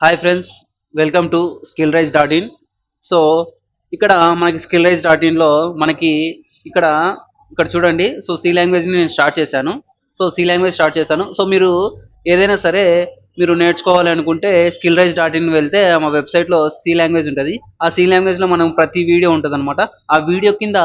Hi friends, welcome to skill rise dot in. So ఇక్కడ మనకి skill rise dot ఇన్లో మనకి ఇక్కడ ఇక్కడ చూడండి. సో సి లాంగ్వేజ్ని నేను స్టార్ట్ చేశాను. సో మీరు ఏదైనా సరే మీరు నేర్చుకోవాలి అనుకుంటే స్కిల్ రైజ్ డాట్ ఇన్ వెళ్తే మా వెబ్సైట్లో సి లాంగ్వేజ్ ఉంటుంది. ఆ సి లాంగ్వేజ్లో మనం ప్రతి వీడియో ఉంటుంది అనమాట. ఆ వీడియో కింద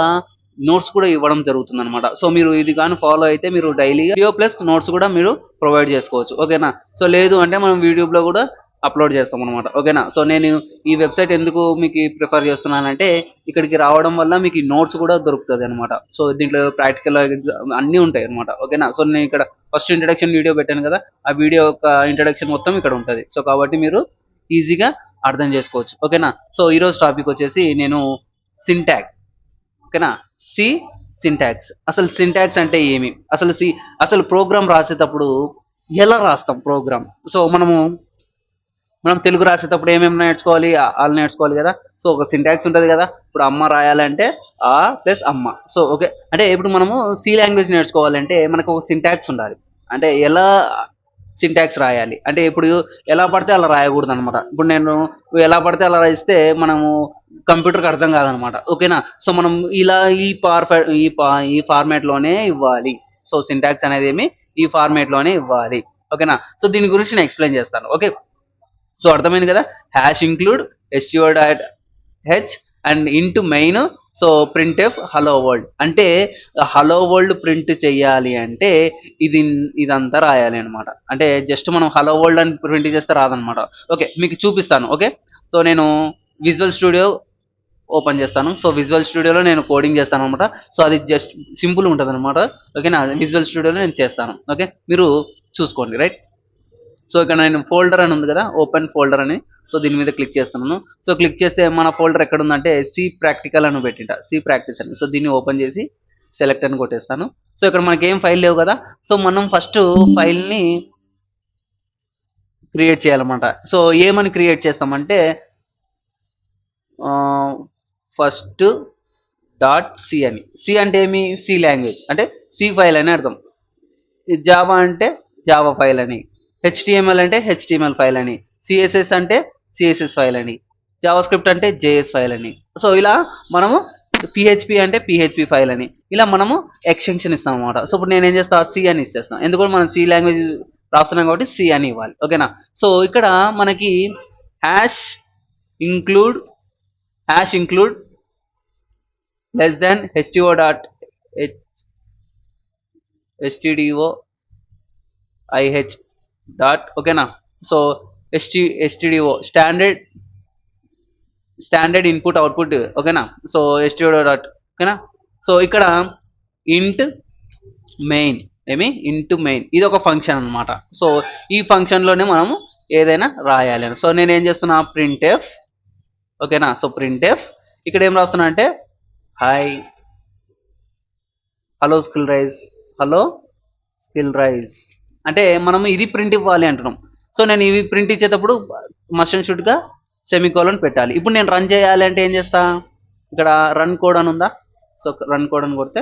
నోట్స్ కూడా ఇవ్వడం జరుగుతుంది అనమాట. సో మీరు ఇది కానీ ఫాలో అయితే మీరు డైలీ వీడియో ప్లస్ నోట్స్ కూడా మీరు ప్రొవైడ్ చేసుకోవచ్చు. ఓకేనా? సో లేదు అంటే మనం యూట్యూబ్లో కూడా అప్లోడ్ చేస్తాం అనమాట. ఓకేనా? సో నేను ఈ వెబ్సైట్ ఎందుకు మీకు ప్రిఫర్ చేస్తున్నానంటే ఇక్కడికి రావడం వల్ల మీకు ఈ నోట్స్ కూడా దొరుకుతుంది అనమాట. సో దీంట్లో ప్రాక్టికల్ అన్నీ ఉంటాయి అనమాట. ఓకేనా? సో నేను ఇక్కడ ఫస్ట్ ఇంట్రడక్షన్ వీడియో పెట్టాను కదా, ఆ వీడియో యొక్క ఇంట్రడక్షన్ మొత్తం ఇక్కడ ఉంటుంది. సో కాబట్టి మీరు ఈజీగా అర్థం చేసుకోవచ్చు. ఓకేనా? సో ఈరోజు టాపిక్ వచ్చేసి నేను సింటాక్స్. ఓకేనా? C syntax. అసలు సింటాక్స్ అంటే ఏమి, అసలు ప్రోగ్రామ్ రాసేటప్పుడు ఎలా రాస్తాం ప్రోగ్రామ్. సో మనం తెలుగు రాసేటప్పుడు ఏమేమి నేర్చుకోవాలి, వాళ్ళు నేర్చుకోవాలి కదా. సో ఒక సింటాక్స్ ఉంటుంది కదా. ఇప్పుడు అమ్మ రాయాలంటే ఆ ప్లస్ అమ్మ. సో ఓకే, అంటే ఇప్పుడు మనము సి లాంగ్వేజ్ నేర్చుకోవాలంటే మనకు ఒక సింటాక్స్ ఉండాలి. అంటే ఎలా సింటాక్స్ రాయాలి అంటే ఇప్పుడు ఎలా పడితే అలా రాయకూడదు అనమాట. ఇప్పుడు నేను ఎలా పడితే అలా రాయిస్తే మనము కంప్యూటర్కి అర్థం కాదనమాట. ఓకేనా? సో మనం ఇలా ఈ ఫార్మాట్లోనే ఇవ్వాలి. సో సింటాక్స్ అనేది ఏమి ఈ ఫార్మాట్లోనే ఇవ్వాలి. ఓకేనా? సో దీని గురించి నేను ఎక్స్ప్లెయిన్ చేస్తాను. ఓకే, సో అర్థమైంది కదా. Hash include str dot H and into main. So print F hello world అంటే హలో వరల్డ్ ప్రింట్ చేయాలి అంటే ఇది ఇదంతా రాయాలి అనమాట. అంటే జస్ట్ మనం హలో వరల్డ్ అని ప్రింట్ చేస్తే రాదనమాట. ఓకే, మీకు చూపిస్తాను. ఓకే, సో నేను విజువల్ స్టూడియో ఓపెన్ చేస్తాను. సో విజువల్ స్టూడియోలో నేను కోడింగ్ చేస్తాను అనమాట. సో అది జస్ట్ సింపుల్ ఉంటుంది అనమాట. ఓకేనా? విజువల్ స్టూడియోలో నేను చేస్తాను. ఓకే, మీరు చూసుకోండి. రైట్? సో ఇక్కడ నేను ఫోల్డర్ అని ఉంది కదా, ఓపెన్ ఫోల్డర్ అని. సో దీని మీద క్లిక్ చేస్తున్నాను. సో క్లిక్ చేస్తే మన ఫోల్డర్ ఎక్కడ ఉందంటే సి ప్రాక్టికల్ అని పెట్టింట, సి ప్రాక్టీస్ అని. సో దీన్ని ఓపెన్ చేసి సెలెక్ట్ అని కొట్టేస్తాను. సో ఇక్కడ మనకి ఏం ఫైల్ లేవు కదా. సో మనం ఫస్ట్ ఫైల్ని క్రియేట్ చేయాలన్నమాట. సో ఏమని క్రియేట్ చేస్తామంటే ఫస్ట్ డాట్ సి అని. సి అంటే ఏమి? సి లాంగ్వేజ్ అంటే సి ఫైల్ అని అర్థం. జావా అంటే జావా ఫైల్ అని, హెచ్టిఎంఎల్ అంటే హెచ్టిఎంఎల్ ఫైల్ అని, సిఎస్ఎస్ అంటే సిఎస్ఎస్ ఫైల్ అని, జావా స్క్రిప్ట్ అంటే జేఎస్ ఫైల్ అని. సో ఇలా మనము పిహెచ్పి అంటే పిహెచ్పి ఫైల్ అని ఇలా మనము ఎక్స్టెన్షన్ ఇస్తాం అనమాట. సో ఇప్పుడు నేను ఏం చేస్తా, సి అని ఇచ్చేస్తాను. ఎందుకంటే మనం సి లాంగ్వేజ్ రాస్తున్నాం కాబట్టి సి అని ఇవ్వాలి. ఓకేనా? సో ఇక్కడ మనకి hash include less than hto dot stdio ih dot. ఓకేనా? So stdio standard input output. ఓకేనా? So stdio dot. ఓకేనా? సో ఇక్కడ ఇంట్ మెయిన్ ఇంటూ మెయిన్ ఇది ఒక ఫంక్షన్ అనమాట. సో ఈ ఫంక్షన్లోనే మనము ఏదైనా రాయాలి అని. సో నేను ఏం చేస్తున్నా, ప్రింట్ ఎఫ్. ఓకేనా? సో ప్రింట్ ఎఫ్ ఇక్కడ ఏం రాస్తున్నా అంటే హాయ్ హలో స్కిల్ రైజ్ అంటే మనం ఇది ప్రింట్ ఇవ్వాలి అంటున్నాం. సో నేను ఇవి ప్రింట్ ఇచ్చేటప్పుడు మస్ట్ అండ్ షుడ్గా సెమికోలన్ పెట్టాలి. ఇప్పుడు నేను రన్ చేయాలి అంటే ఏం చేస్తా, ఇక్కడ రన్ కోడ్ అని ఉందా. సో రన్ కోడ్ అని కొడితే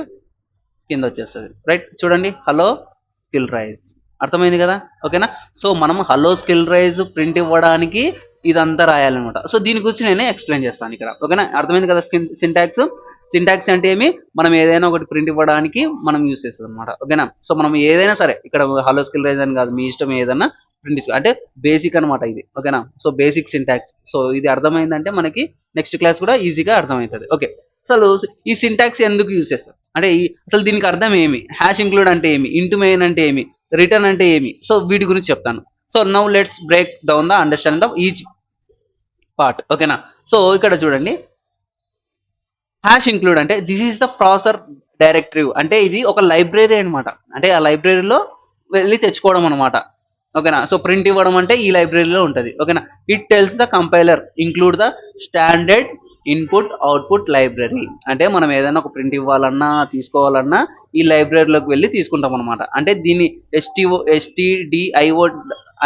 కింద వచ్చేస్తుంది. రైట్? చూడండి, హలో స్కిల్ రైజ్. అర్థమైంది కదా. ఓకేనా? సో మనం హలో స్కిల్ రైజ్ ప్రింట్ ఇవ్వడానికి ఇదంతా రాయాలన్నమాట. సో దీని గురించి నేనే ఎక్స్ప్లెయిన్ చేస్తాను ఇక్కడ. ఓకేనా? అర్థమైంది కదా. సింటాక్స్ అంటే ఏమి, మనం ఏదైనా ఒకటి ప్రింట్ ఇవ్వడానికి మనం యూస్ చేస్తాం అనమాట. ఓకేనా? సో మనం ఏదైనా సరే ఇక్కడ హలో స్కిల్ రైజ్ అని కాదు, మీ ఇష్టం ఏదైనా ప్రింట్ అంటే బేసిక్ అనమాట ఇది. ఓకేనా? So basic syntax. సో ఇది అర్థమైందంటే మనకి నెక్స్ట్ క్లాస్ కూడా ఈజీగా అర్థమవుతుంది. ఓకే, అసలు ఈ సింటాక్స్ ఎందుకు యూస్ చేస్తాం అంటే అసలు దీనికి అర్థం ఏమి, హ్యాష్ ఇంక్లూడ్ అంటే ఏమి, ఇంటూ మెయిన్ అంటే ఏమి, రిటర్న్ అంటే ఏమి, సో వీటి గురించి చెప్తాను. So now let's break down the understanding of each part. ఓకేనా? సో ఇక్కడ చూడండి, హ్యాష్ ఇంక్లూడ్ అంటే this is the processor directory అంటే ఇది ఒక లైబ్రరీ అనమాట. అంటే ఆ లైబ్రరీలో వెళ్ళి తెచ్చుకోవడం అనమాట. ఓకేనా? సో ప్రింట్ ఇవ్వడం అంటే ఈ లైబ్రరీలో ఉంటుంది. ఓకేనా? It tells the compiler include the standard input output library అంటే మనం ఏదైనా ఒక ప్రింట్ ఇవ్వాలన్నా తీసుకోవాలన్నా ఈ లైబ్రరీలోకి వెళ్ళి తీసుకుంటాం అనమాట. అంటే దీన్ని ఎస్టిడిఐఓ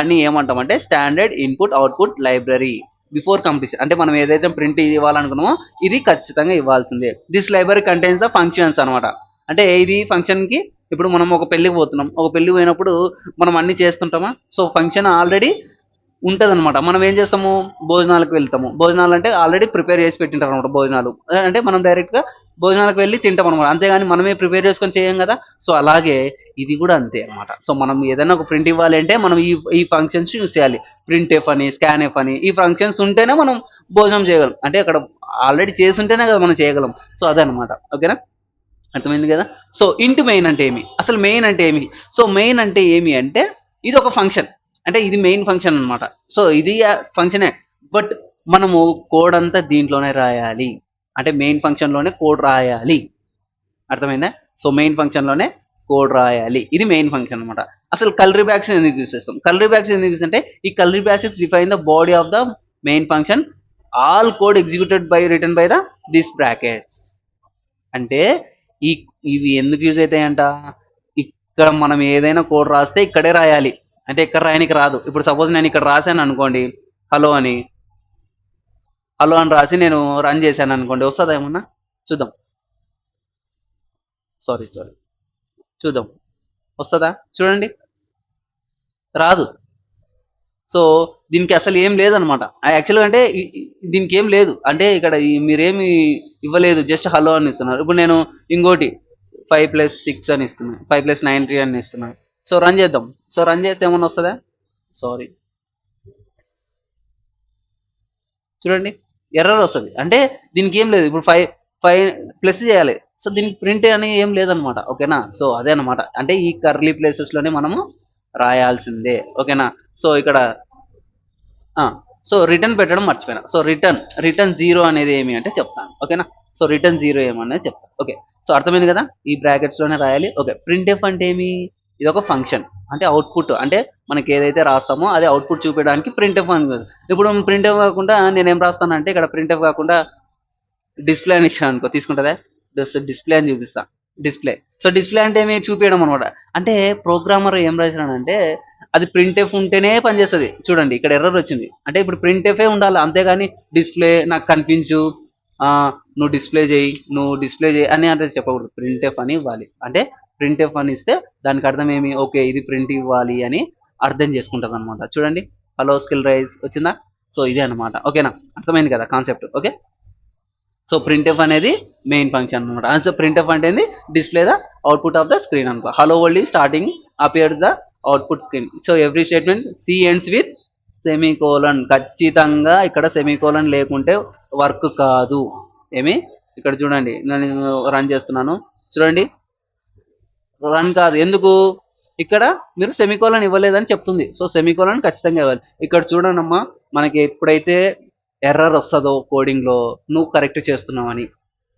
అని ఏమంటాం అంటే standard input output library before completion. అంటే మనం ఏదైతే ప్రింట్ ఇవ్వాలనుకున్నామో ఇది ఖచ్చితంగా ఇవ్వాల్సిందే. This library contains the functions అనమాట. అంటే ఇది ఫంక్షన్కి ఇప్పుడు మనం ఒక పెళ్ళికి పోతున్నాం. ఒక పెళ్ళి పోయినప్పుడు మనం అన్ని చేస్తుంటామా. సో ఫంక్షన్ ఆల్రెడీ ఉంటుంది అనమాట. మనం ఏం చేస్తాము, భోజనాలకు వెళ్తాము. భోజనాలు అంటే ఆల్రెడీ ప్రిపేర్ చేసి పెట్టింటారు అనమాట భోజనాలు. అంటే మనం డైరెక్ట్గా భోజనాలకు వెళ్ళి తింటాం అనమాట. అంతేగాని మనమే ప్రిపేర్ చేసుకొని చేయం కదా. సో అలాగే ఇది కూడా అంతే అనమాట. సో మనం ఏదైనా ఒక ప్రింట్ ఇవ్వాలి అంటే మనం ఈ ఈ ఫంక్షన్స్ యూస్ చేయాలి. ప్రింట్ ఎఫ్ అని, స్కాన్ ఎఫ్ అని, ఈ ఫంక్షన్స్ ఉంటేనే మనం భోజనం చేయగలం. అంటే అక్కడ ఆల్రెడీ చేసి ఉంటేనే కదా మనం చేయగలం. సో అదనమాట. ఓకేనా, అర్థమైంది కదా. సో ఇంటూ మెయిన్ అంటే ఏమి, అసలు మెయిన్ అంటే ఏమి. సో మెయిన్ అంటే ఏమి అంటే ఇది ఒక ఫంక్షన్, అంటే ఇది మెయిన్ ఫంక్షన్ అనమాట. సో ఇది ఫంక్షనే, బట్ మనము కోడ్ అంతా దీంట్లోనే రాయాలి. అంటే మెయిన్ ఫంక్షన్లోనే కోడ్ రాయాలి. అర్థమైందా. సో మెయిన్ ఫంక్షన్లోనే కోడ్ రాయాలి. ఇది మెయిన్ ఫంక్షన్ అనమాట. అసలు కలరీ బ్యాక్స్ ఎందుకు యూస్ చేస్తాం, కలరీ బ్యాక్స్ ఎందుకు యూస్ అంటే ఈ curly braces define the body of the main function, all code executed by return by the this brackets. అంటే ఈ ఇవి ఎందుకు యూజ్ అవుతాయంట, ఇక్కడ మనం ఏదైనా కోడ్ రాస్తే ఇక్కడే రాయాలి. అంటే ఇక్కడ రాయనికి రాదు. ఇప్పుడు సపోజ్ నేను ఇక్కడ రాశాను అనుకోండి, హలో అని రాసి నేను రన్ చేశాను అనుకోండి, వస్తుందా ఏమన్నా, చూద్దాం. సారీ చూద్దాం, వస్తుందా చూడండి, రాదు. సో దీనికి అసలు ఏం లేదనమాట. యాక్చువల్గా అంటే దీనికి ఏం లేదు. అంటే ఇక్కడ మీరేమి ఇవ్వలేదు, జస్ట్ హలో అని ఇస్తున్నారు. ఇప్పుడు నేను ఇంకోటి 5+6 అని ఇస్తున్నాను, 5+9 అని ఇస్తున్నాను. సో రన్ చేద్దాం. సో రన్ చేస్తే ఏమన్నా వస్తుందా, సారీ చూడండి ఎర్రర్ వస్తుంది. అంటే దీనికి ఏం లేదు. ఇప్పుడు 5 ప్లస్ చేయాలి. సో దీనికి ప్రింట్ అని ఏం లేదనమాట. ఓకేనా. సో అదే అనమాట. అంటే ఈ కర్లీ ప్లేసెస్లోనే మనము రాయాల్సిందే. ఓకేనా. సో ఇక్కడ సో రిటర్న్ పెట్టడం మర్చిపోయినా. సో రిటర్న్ 0 అనేది ఏమి అంటే చెప్తాను. ఓకేనా. సో రిటర్న్ 0 ఏమనేది చెప్తాను. ఓకే. సో అర్థమైంది కదా, ఈ బ్రాకెట్స్లోనే రాయాలి. ఓకే. ప్రింట్ ఎఫ్ అంటే ఏమి, ఇది ఒక ఫంక్షన్. అంటే అవుట్పుట్, అంటే మనకి ఏదైతే రాస్తామో అదే అవుట్పుట్ చూపించడానికి ప్రింట్ ఎఫ్ అని. ఇప్పుడు ప్రింట్ ఎఫ్ కాకుండా నేను ఏం రాస్తాను అంటే ఇక్కడ ప్రింట్ ఎఫ్ కాకుండా డిస్ప్లే అని ఇచ్చాను అనుకో, తీసుకుంటుందా, డిస్ప్లే అని చూపిస్తా. డిస్ప్లే. సో డిస్ప్లే అంటే ఏమి, చూపించడం అనమాట. అంటే ప్రోగ్రామర్ ఏం రాసినాడంటే అది ప్రింట్ ఎఫ్ ఉంటేనే పనిచేస్తుంది. చూడండి ఇక్కడ ఎర్రర్ వచ్చింది. అంటే ఇప్పుడు ప్రింట్ ఎఫే ఉండాలి, అంతేగాని డిస్ప్లే నాకు కనిపించు, నువ్వు డిస్ప్లే చేయి అని అంటే చెప్పకూడదు. ప్రింట్ ఎఫ్ అని ఇవ్వాలి. అంటే ప్రింట్ ఎఫ్ అని ఇస్తే దానికి అర్థం ఏమి, ఓకే ఇది ప్రింట్ ఇవ్వాలి అని అర్థం చేసుకుంటుంది అనమాట. చూడండి హలో స్కిల్ రైజ్ వచ్చిందా. సో ఇదే అనమాట. ఓకేనా, అర్థమైంది కదా కాన్సెప్ట్. ఓకే. సో ప్రింట్ఎఫ్ అనేది మెయిన్ ఫంక్షన్ అనమాట. సో ప్రింట్ఎఫ్ అంటే display the output of the screen అనుకో. Hello world is starting appear the output screen. So every statement C ends with semicolon. ఖచ్చితంగా ఇక్కడ సెమీకోలన్ లేకుంటే వర్క్ కాదు. ఏమి, ఇక్కడ చూడండి నేను రన్ చేస్తున్నాను, చూడండి రన్ కాదు. ఎందుకు, ఇక్కడ మీరు సెమీకోలన్ ఇవ్వలేదని చెప్తుంది. సో సెమీకోలన్ ఖచ్చితంగా ఇవ్వాలి. ఇక్కడ చూడండి అమ్మా, మనకి ఎప్పుడైతే ఎర్రర్ వస్తుందో కోడింగ్లో నువ్వు కరెక్ట్ చేస్తున్నావని,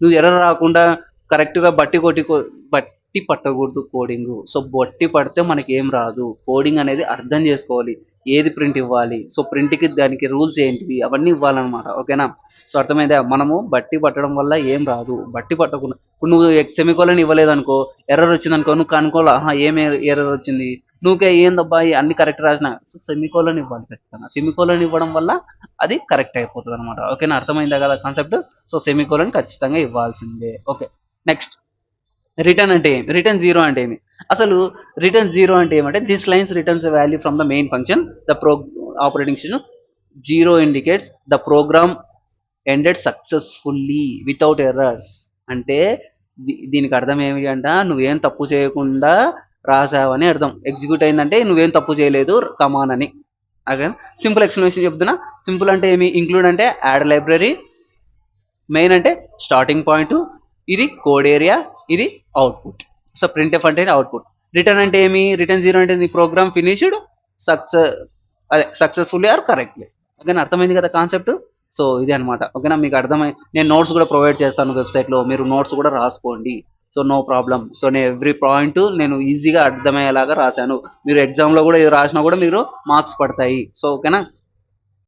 నువ్వు ఎర్రర్ రాకుండా కరెక్ట్గా బట్టి పట్టకూడదు కోడింగ్. సో బట్టి పడితే మనకి ఏం రాదు. కోడింగ్ అనేది అర్థం చేసుకోవాలి, ఏది ప్రింట్ ఇవ్వాలి, సో ప్రింట్కి దానికి రూల్స్ ఏంటివి అవన్నీ ఇవ్వాలన్నమాట. ఓకేనా. సో అర్థమైందా. మనము బట్టి పట్టడం వల్ల ఏం రాదు. బట్టి పట్టకుండా ఇప్పుడు నువ్వు సెమికోలన్ ఇవ్వలేదు అనుకో, ఎర్రర్ వచ్చింది అనుకో, నువ్వు కనుక్కోవాలా ఏం ఎర్రర్ వచ్చింది, నువ్వుకే ఏందబ్బా అన్ని కరెక్ట్ రాసిన. సో సెమికోలన్ ఇవ్వాలి ఖచ్చితంగా. సెమికోలన్ ఇవ్వడం వల్ల అది కరెక్ట్ అయిపోతుంది అనమాట. ఓకేనా, అర్థమైందా కదా కాన్సెప్ట్. సో సెమికోలన్ ఖచ్చితంగా ఇవ్వాల్సిందే. ఓకే. నెక్స్ట్ రిటర్న్ అంటే ఏమి, రిటర్న్ 0 అంటే ఏమి. అసలు రిటర్న్ 0 అంటే ఏమంటే this lines returns value from the main function the operating system. 0 indicates the program ended successfully without errors. అంటే దీనికి అర్థం ఏమి అంట, నువ్వేం తప్పు చేయకుండా రాసావని అర్థం. ఎగ్జిక్యూట్ అయిందంటే నువ్వేం తప్పు చేయలేదు కమాన్ అని. అదే సింపుల్ ఎక్స్ప్లెనేషన్ చెప్తున్నా. సింపుల్ అంటే ఏమి, ఇంక్లూడ్ అంటే యాడ్ లైబ్రరీ, మెయిన్ అంటే స్టార్టింగ్ పాయింట్, ఇది కోడ్ ఏరియా, ఇది అవుట్పుట్. సో ప్రింట్ ఎఫ్ అంటే అవుట్పుట్. రిటర్న్ అంటే ఏమి, రిటర్న్ 0 అంటే నీ program finished successfully or correctly. ఓకేనా, అర్థమైంది కదా కాన్సెప్ట్. సో ఇది అనమాట. ఓకేనా, మీకు అర్థమై నేను నోట్స్ కూడా ప్రొవైడ్ చేస్తాను వెబ్సైట్లో, మీరు నోట్స్ కూడా రాసుకోండి. So no problem. సో నేను ఎవ్రీ పాయింట్ నేను ఈజీగా అర్థమయ్యేలాగా రాశాను. మీరు ఎగ్జామ్లో కూడా ఇది రాసినా కూడా మీరు మార్క్స్ పడతాయి. సో ఓకేనా.